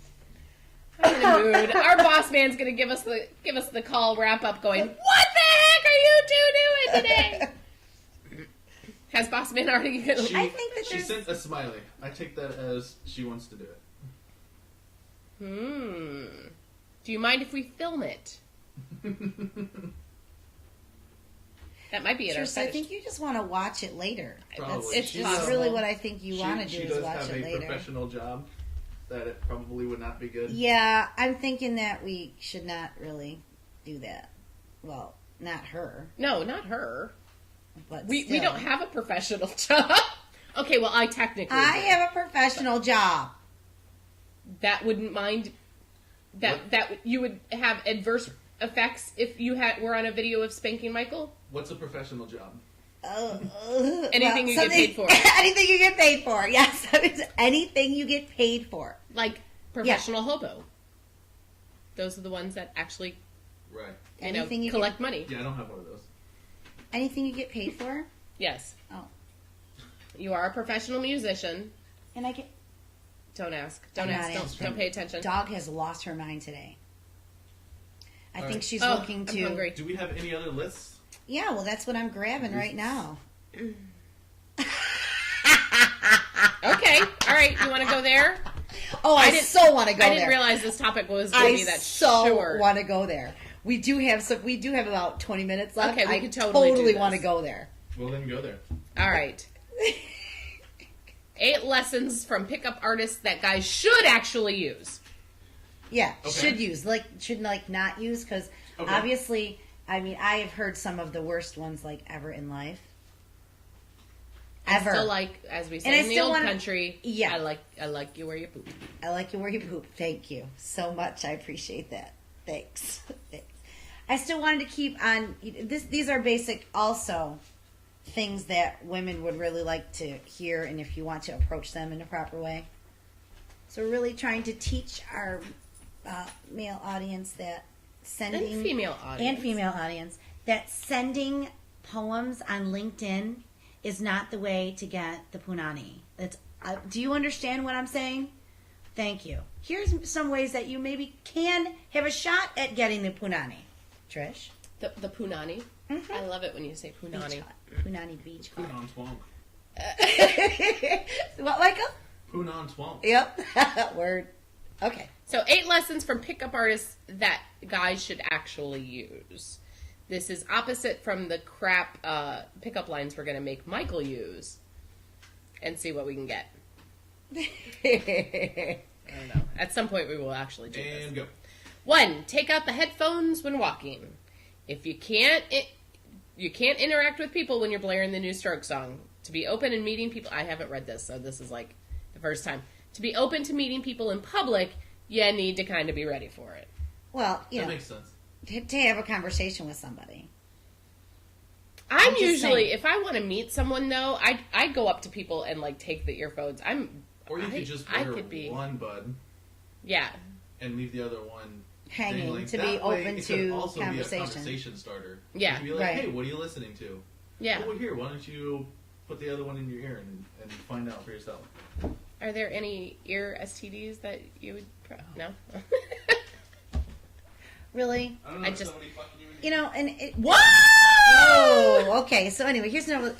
I'm in the mood. Our boss man's gonna give us the call wrap up. Going, what the heck are you two doing today? Has boss man already? I think that she sent a smiley. I take that as she wants to do it. Do you mind if we film it? That might be it. Trish, I think you just want to watch it later. Probably. It's That's really what I think you want to do She is does watch have it a later. professional job that it probably would not be good. Yeah, I'm thinking that we should not really do that. Well, not her, No, not her. but We still. don't have a professional job. Okay, well, I technically I do. have a professional job. That wouldn't mind that you would have adverse effects if you were on a video of spanking Michael. What's a professional job? Anything you get paid for. Anything you get paid for. Yes, anything you get paid for. Like professional hobo. Those are the ones that actually Right. Anything you collect money. Yeah, I don't have one of those. Anything you get paid for. Yes. Oh. You are a professional musician. And I get. Don't ask. I'm not answering. Don't pay attention. Dog has lost her mind today. I think right. she's Oh, looking I'm to. hungry. Do we have any other lists? Yeah, well, that's what I'm grabbing right now. Okay. All right. You want to go there? Oh, I so want to go there. I didn't realize this topic was going to be that so short. want to go there. We do have about 20 minutes left. Okay, we I could totally do this. want to go there. Well, then go there. All right. 8 lessons from pickup artists that guys should actually use. Yeah, Okay. should use. Should not use, because Okay. obviously, I mean, I have heard some of the worst ones, ever in life. Ever. I still like, as we And say I in the still old wanna- country, Yeah. I like you where you poop. I like you where you poop. Thank you so much. I appreciate that. Thanks. Thanks. I still wanted to keep on. These are basic, also, things that women would really like to hear, and if you want to approach them in a proper way. So we're really trying to teach our male audience that sending And female audience. that sending poems on LinkedIn is not the way to get the punani. Do you understand what I'm saying? Thank you. Here's some ways that you maybe can have a shot at getting the punani. Trish? The punani. Mhm. I love it when you say punani. Beach hut. Punani beach hut. Punan Twonk. What, Michael? Punan Twonk. Yep. Word. Okay. So 8 lessons from pickup artists that guys should actually use. This is opposite from the crap pickup lines we're going to make Michael use and see what we can get. I don't know. At some point we will actually do this. And go. 1, take out the headphones when walking. If you can't interact with people when you're blaring the new Stroke song. To be open and meeting people, I haven't read this, so this is like the first time. To be open to meeting people in public, you need to kind of be ready for it. Well, That makes sense. to have a conversation with somebody. I'm just usually, saying. if I want to meet someone though, I go up to people and take the earphones. Or you could just wear one bud yeah. and leave the other one Hanging to that be way, open it could to also conversation. be a conversation starter. Yeah. You could be like, Right. hey, what are you listening to? Yeah. Oh, well, here, why don't you put the other one in your ear and find out for yourself? Are there any ear STDs that you would? No. Really? I don't know I if just- somebody fucking you in And it, What? Whoa! Okay, so anyway, here's another.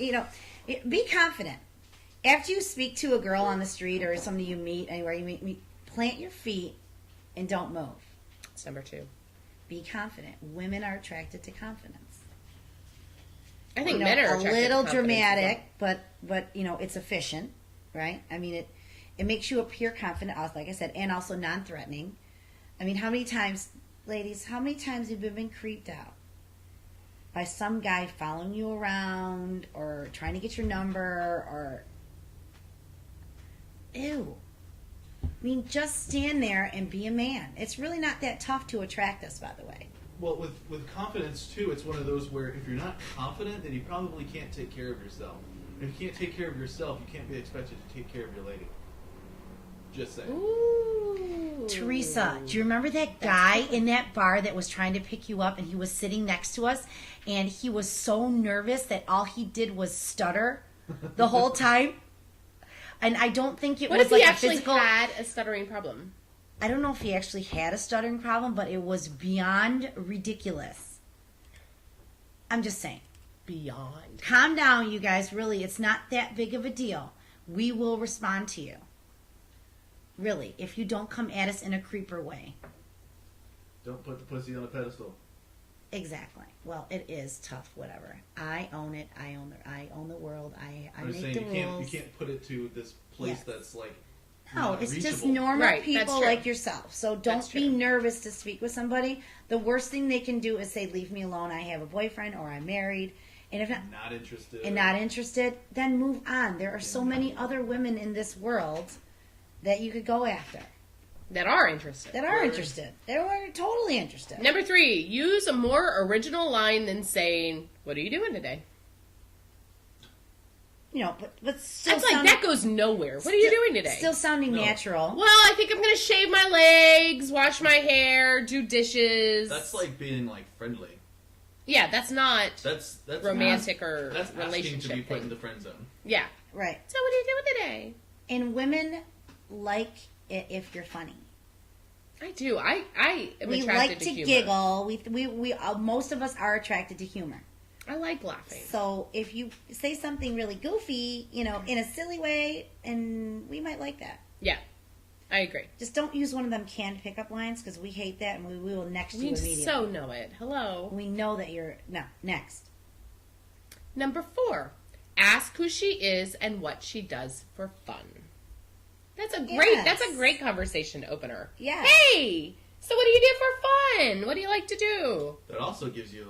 Be confident. After you speak to a girl on the street or somebody you meet anywhere you meet, plant your feet and don't move. It's number 2. Be confident. Women are attracted to confidence. I think men are a attracted to little confidence dramatic, but it's efficient, right? I mean, it makes you appear confident, like I said, and also non-threatening. I mean, how many times, ladies, how many times have you been creeped out by some guy following you around or trying to get your number or... Ew. I mean, just stand there and be a man. It's really not that tough to attract us, by the way. Well, with confidence, too, it's one of those where if you're not confident, then you probably can't take care of yourself. And if you can't take care of yourself, you can't be expected to take care of your lady. Just saying. Ooh. Teresa, do you remember that guy in that bar that was trying to pick you up and he was sitting next to us and he was so nervous that all he did was stutter the whole time? And I don't think it What was if like he a actually physical... had a stuttering problem? I don't know if he actually had a stuttering problem, but it was beyond ridiculous. I'm just saying. Beyond. Calm down, you guys. Really, it's not that big of a deal. We will respond to you. Really, if you don't come at us in a creeper way. Don't put the pussy on a pedestal. Exactly. Well, it is tough. Whatever. I own it. I own the world. I I'm just make saying the rules. you can't put it to this place Yes. that's like No, not it's just reachable. normal Right, that's people true. like yourself. So don't That's be true. nervous to speak with somebody. The worst thing they can do is say, "Leave me alone. I have a boyfriend or I'm married." And if Not interested. and not interested, then move on. There are so many other women in this world that you could go after That are interested. that are interested. They were totally interested. Number 3, use a more original line than saying, "What are you doing today?" You know, but still That's like, sounding, that goes nowhere. What are you doing today? Still sounding No. natural. Well, I think I'm going to shave my legs, wash my hair, do dishes. That's like being like friendly. Yeah, that's not That's romantic or that's asking relationship to be put thing. in the friend zone. Yeah. Right. So what are you doing today? And women like it if you're funny. I do. I am We attracted like to to humor. giggle. We most of us are attracted to humor. I like laughing. So if you say something really goofy, you know, in a silly way, and we might like that. Yeah, I agree. Just don't use one of them canned pickup lines because we hate that and we will next you You immediately. so know it. Hello. We know that you're next. Number 4, ask who she is and what she does for fun. That's a great. Yes. That's a great conversation opener. Yeah. Hey, so what do you do for fun? What do you like to do? That also gives you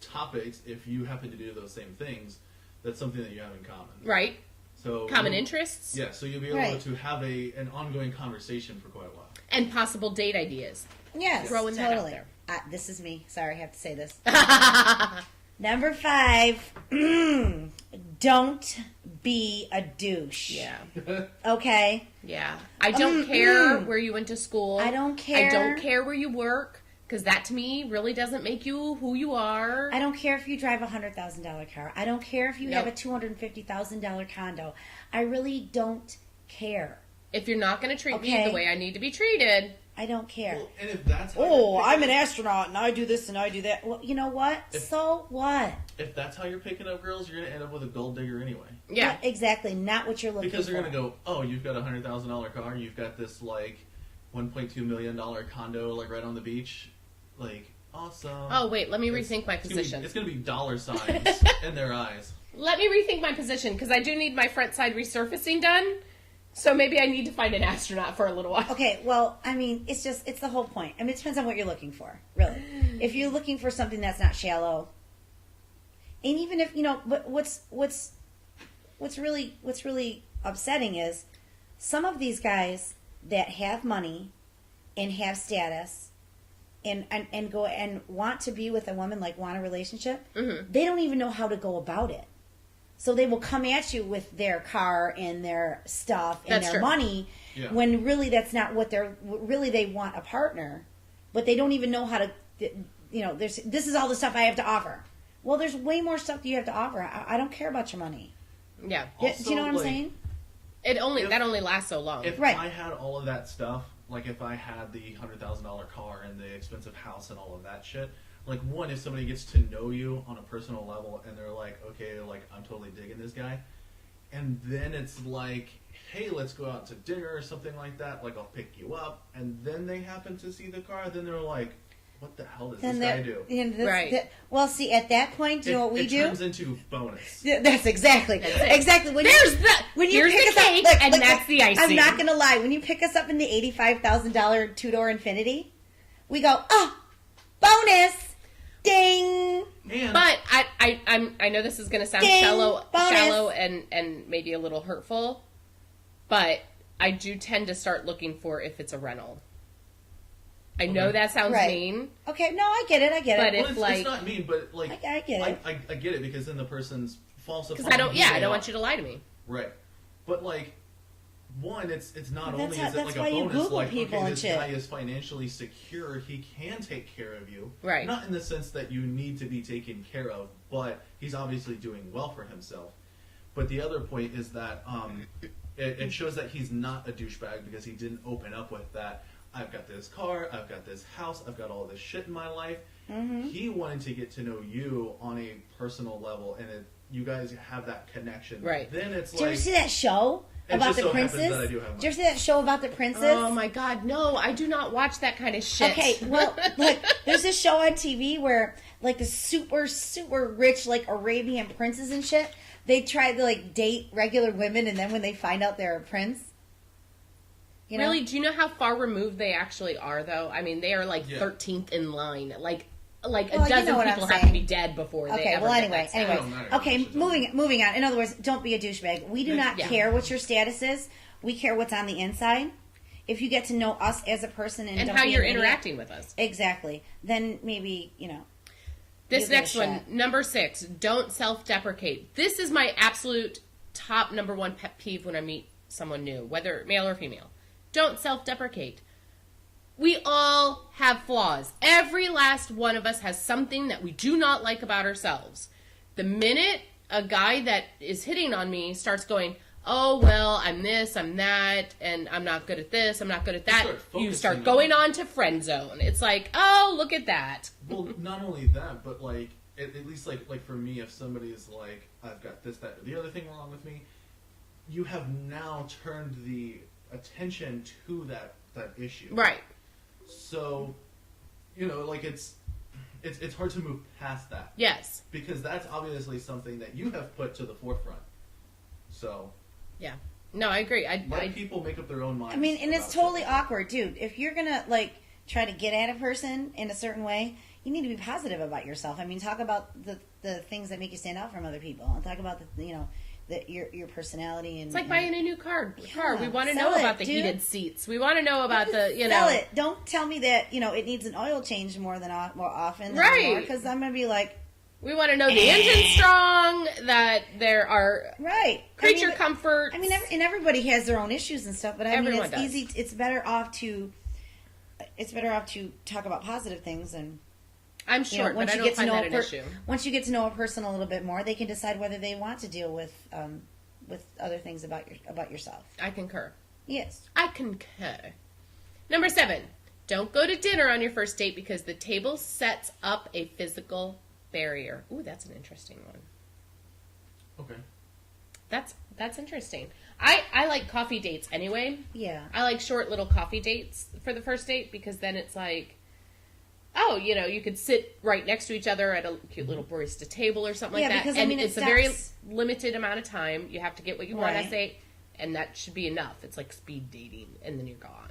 topics if you happen to do those same things. That's something that you have in common. Right. So Common interests. Yeah, so you'll be able Right. to have an ongoing conversation for quite a while. And possible date ideas. Yes, Throwing that out totally. there. This is me. Sorry, I have to say this. Number 5, don't be a douche. Yeah. Okay? Yeah. I don't care where you went to school. I don't care. I don't care where you work, because that to me really doesn't make you who you are. I don't care if you drive a $100,000 car. I don't care if you Nope. have a $250,000 condo. I really don't care. If you're not going to treat me Okay. the way I need to be treated, I don't care. Well, and if that's how Oh, you're I'm picking an up- astronaut and I do this and I do that. Well, you know what? So what? If that's how you're picking up girls, you're gonna end up with a gold digger anyway. yeah. Not exactly. Not what you're looking Because for. they're gonna go, oh, you've got a $100,000 car, you've got this like $1.2 million condo like right on the beach, like awesome. Oh, wait, let me It's- rethink my it's gonna be- position. It's gonna be dollar signs in their eyes. Let me rethink my position, because I do need my front side resurfacing done. So maybe I need to find an astronaut for a little while. Okay, well, I mean, it's the whole point. I mean, it depends on what you're looking for, really. If you're looking for something that's not shallow, and even if, you know, but what's really upsetting is some of these guys that have money and have status and go and want to be with a woman, like want a relationship, they don't even know how to go about it. So they will come at you with their car and their stuff and That's their true. money, Yeah. when really that's not what they want a partner, but they don't even know how to, you know, this is all the stuff I have to offer. Well, there's way more stuff that you have to offer. I don't care about your money. Yeah. Do Also, you know what I'm like, saying? That only lasts so long. If Right. I had all of that stuff, like if I had the $100,000 car and the expensive house and all of that shit, like one, if somebody gets to know you on a personal level and they're like, okay, like I'm totally digging this guy, and then it's like, hey, let's go out to dinner or something like that, like I'll pick you up, and then they happen to see the car, then they're like, what the hell does this guy do? Right. Well, see, at that point, you know what we it do? turns into bonus. Yeah, that's exactly. That's it. Exactly. When Here's you pick the us cake, up, and that's the icing. I'm not gonna lie. When you pick us up in the $85,000 two-door Infinity, we go, oh, bonus, ding. But I know this is going to sound Ding, shallow and maybe a little hurtful, but I do tend to start looking for if it's a rental. I know that sounds mean. Okay, no, I get it. But well, it's not mean, but like I get it. I get it because then the person's false. Because I don't want you to lie to me. Right, but like. One, it's not That's only is it like a why you bonus, Google like, people okay, and this shit. guy is financially secure, he can take care of you. Right. Not in the sense that you need to be taken care of, but he's obviously doing well for himself. But the other point is that it shows that he's not a douchebag because he didn't open up with that, I've got this car, I've got this house, I've got all this shit in my life. Mm-hmm. He wanted to get to know you on a personal level, and you guys have that connection. Right. Then it's Did you ever see that show? About the princess? That I do have Did you ever see that show about the princess? Oh my god, no, I do not watch that kind of shit. Okay, well, like, there's this show on TV where, like, the super, super rich, like, Arabian princes and shit, they try to, like, date regular women, and then when they find out they're a prince, you know? Really? Do you know how far removed they actually are, though? I mean, they are, like, 13th in line. Like well, a dozen people have to be dead before they ever get that status. Okay, moving on. In other words, don't be a douchebag. We do not care what your status is. We care what's on the inside. If you get to know us as a person and how you're interacting with us. Exactly. Then maybe, you know. This next one, number 6, don't self-deprecate. This is my absolute top number 1 pet peeve when I meet someone new, whether male or female. Don't self-deprecate. We all have flaws. Every last one of us has something that we do not like about ourselves. The minute a guy that is hitting on me starts going, oh, well, I'm this, I'm that, and I'm not good at this, I'm not good at that, you start going on to friend zone. It's like, oh, look at that. Well, not only that, but like, at least like for me, if somebody is like, I've got this, that, or the other thing wrong with me, you have now turned the attention to that issue. Right. So, you know, like it's hard to move past that. Yes. Because that's obviously something that you have put to the forefront. So. Yeah. No, I agree. Let people make up their own minds. I mean, and it's totally awkward, dude. If you're gonna like try to get at a person in a certain way, you need to be positive about yourself. I mean, talk about the things that make you stand out from other people. And talk about your personality and it's like buying a new car. Yeah, we want to know about the heated seats. We want to know about sell it. Don't tell me that it needs an oil change more often, right? Because I'm gonna be like, we want to know the engine's strong, that there are creature comforts. I mean, and everybody has their own issues and stuff, but Everyone it's does. easy. It's better off to talk about positive things and. I'm sure, but I don't find that an issue. Once you get to know a person a little bit more, they can decide whether they want to deal with other things about yourself. I concur. Yes. I concur. Number 7, don't go to dinner on your first date because the table sets up a physical barrier. Ooh, that's an interesting one. Okay. That's interesting. I like coffee dates anyway. Yeah. I like short little coffee dates for the first date because then it's like, oh, you could sit right next to each other at a cute little barista table or something like that. Because, and it's a very limited amount of time. You have to get what you want, Right. I say, and that should be enough. It's like speed dating, and then you're gone.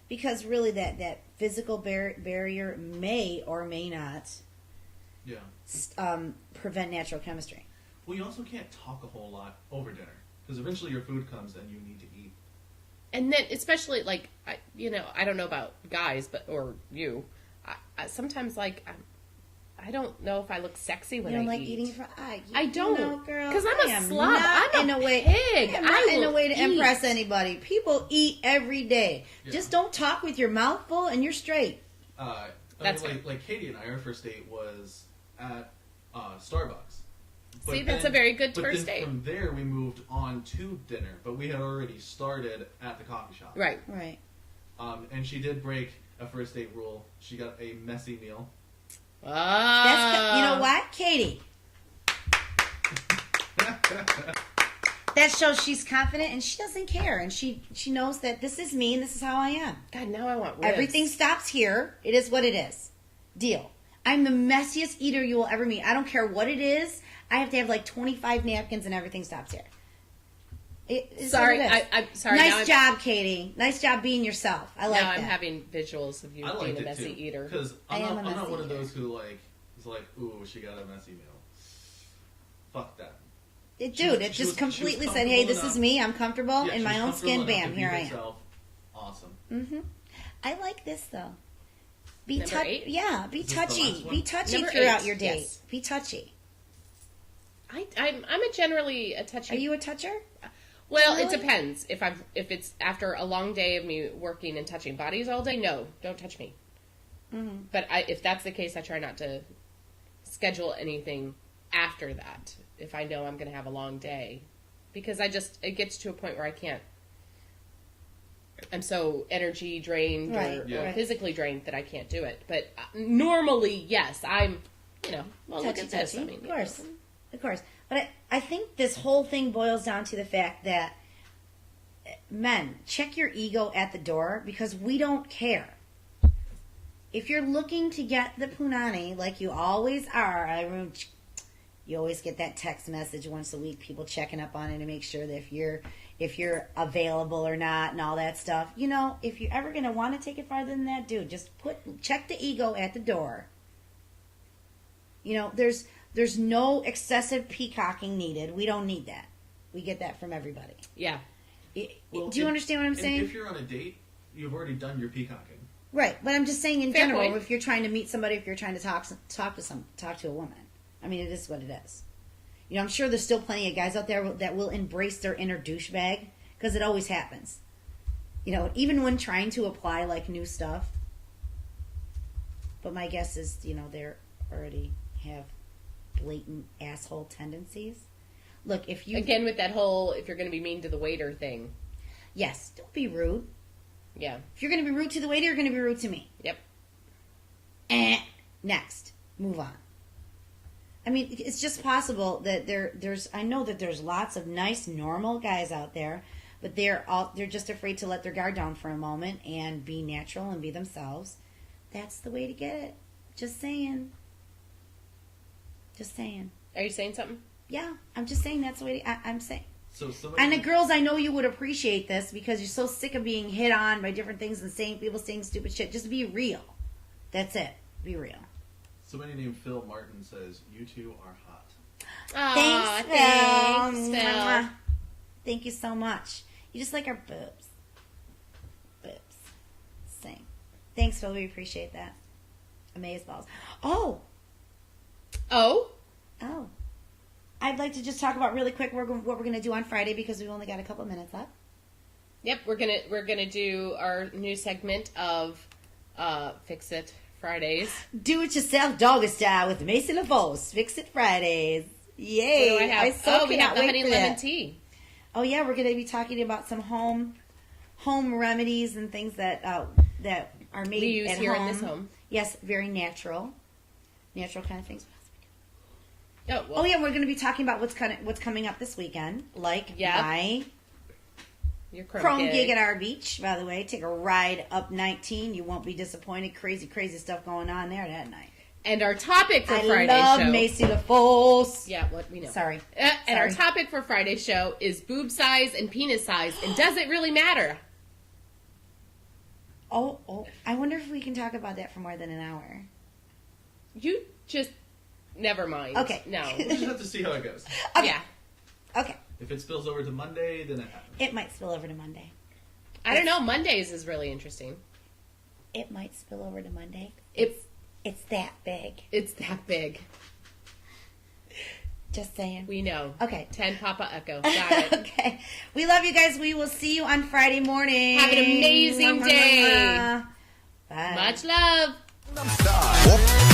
Because really that physical barrier may or may not prevent natural chemistry. Well, you also can't talk a whole lot over dinner because eventually your food comes and you need to eat. And then, especially, like, I don't know about guys, or you. I sometimes, like, I don't know if I look sexy when I eat. You don't like eating for I don't, girl. because I'm a slob. I'm a pig. I am not in a way to eat. impress anybody. People eat every day. Yeah. Just don't talk with your mouth full, and you're straight. That's like Katie and I, our first date was at Starbucks. See, that's a very good first date. From there, we moved on to dinner, but we had already started at the coffee shop. Right. And she did break a first date rule. She got a messy meal. You know what, Katie? That shows she's confident and she doesn't care, and she knows that this is me and this is how I am. God, now I want ribs. Everything stops here. It is what it is. Deal. I'm the messiest eater you will ever meet. I don't care what it is. I have to have like 25 napkins and everything stops here. Sorry, I'm sorry. Nice job, Katie. Nice job being yourself. I like now that. I'm having visuals of you being a messy eater. Because I'm not one of those who is like, ooh, she got a messy meal. Fuck that. It just completely said, hey, this is me. I'm comfortable in my own skin. Bam, here I am. Awesome. Mm-hmm. I like this, though. Number 8? Yeah, be touchy. Be touchy Number throughout 8, your date. yes. Be touchy. I'm generally a touchy. Are you a toucher? Well, really? It depends. If it's after a long day of me working and touching bodies all day, no, don't touch me. Mm-hmm. But if that's the case, I try not to schedule anything after that if I know I'm going to have a long day, because it gets to a point where I can't. I'm so energy drained or physically drained that I can't do it. But normally, yes, I'm. Well, look at this. I mean, of course. But I think this whole thing boils down to the fact that men, check your ego at the door, because we don't care. If you're looking to get the punani like you always are, you always get that text message once a week, people checking up on it to make sure that if you're available or not and all that stuff. If you're ever going to want to take it farther than that, dude, just check the ego at the door. There's no excessive peacocking needed. We don't need that. We get that from everybody. Yeah. Do you understand what I'm saying? If you're on a date, you've already done your peacocking. Right, but I'm just saying in Fair general, point. if you're trying to meet somebody, if you're trying to talk to a woman, I mean, it is what it is. I'm sure there's still plenty of guys out there that will embrace their inner douchebag, because it always happens. Even when trying to apply like new stuff. But my guess is, they already have blatant asshole tendencies. Look, if you again with that whole if you're going to be mean to the waiter thing. Yes, don't be rude. Yeah. If you're going to be rude to the waiter, you're going to be rude to me. Yep. Next, move on. I mean, it's just possible that I know that there's lots of nice, normal guys out there, but they're just afraid to let their guard down for a moment and be natural and be themselves. That's the way to get it. Just saying. Just saying. Are you saying something? Yeah, I'm just saying that's the way I'm saying. And the girls, I know you would appreciate this because you're so sick of being hit on by different things and people saying stupid shit. Just be real. That's it. Be real. Somebody named Phil Martin says, you two are hot. Aw, Thanks, Phil. Mwah. Thank you so much. You just like our boobs. Boobs. Same. Thanks, Phil. We appreciate that. Amazeballs. Oh. I'd like to just talk about really quick what we're going to do on Friday, because we've only got a couple minutes left. Yep, we're gonna do our new segment of Fix It Fridays. Do it yourself doggy style with Macy LaFosse. Fix It Fridays. Yay! What do I have? We have the honey lemon tea. Oh yeah, we're going to be talking about some home remedies and things that are made we use at here home. in this home. Yes, very natural kind of things. Oh yeah, we're going to be talking about what's coming up this weekend, like my your Chrome gig at our beach. By the way, take a ride up 19. You won't be disappointed. Crazy stuff going on there that night. And our topic for Friday's show. I love Macy LaFosse. Yeah, what we know. Sorry. And our topic for Friday's show is boob size and penis size, and does it really matter? Oh! I wonder if we can talk about that for more than an hour. You just never mind. Okay. No. We'll just have to see how it goes. Okay. Yeah. Okay. If it spills over to Monday, then it happens. It might spill over to Monday. I don't know. Mondays is really interesting. It might spill over to Monday. It's that big. It's that big. Just saying. We know. Okay. 10 Papa Echo. Got it. Okay. We love you guys. We will see you on Friday morning. Have an amazing day. Bye. Much love. Gangnam Style.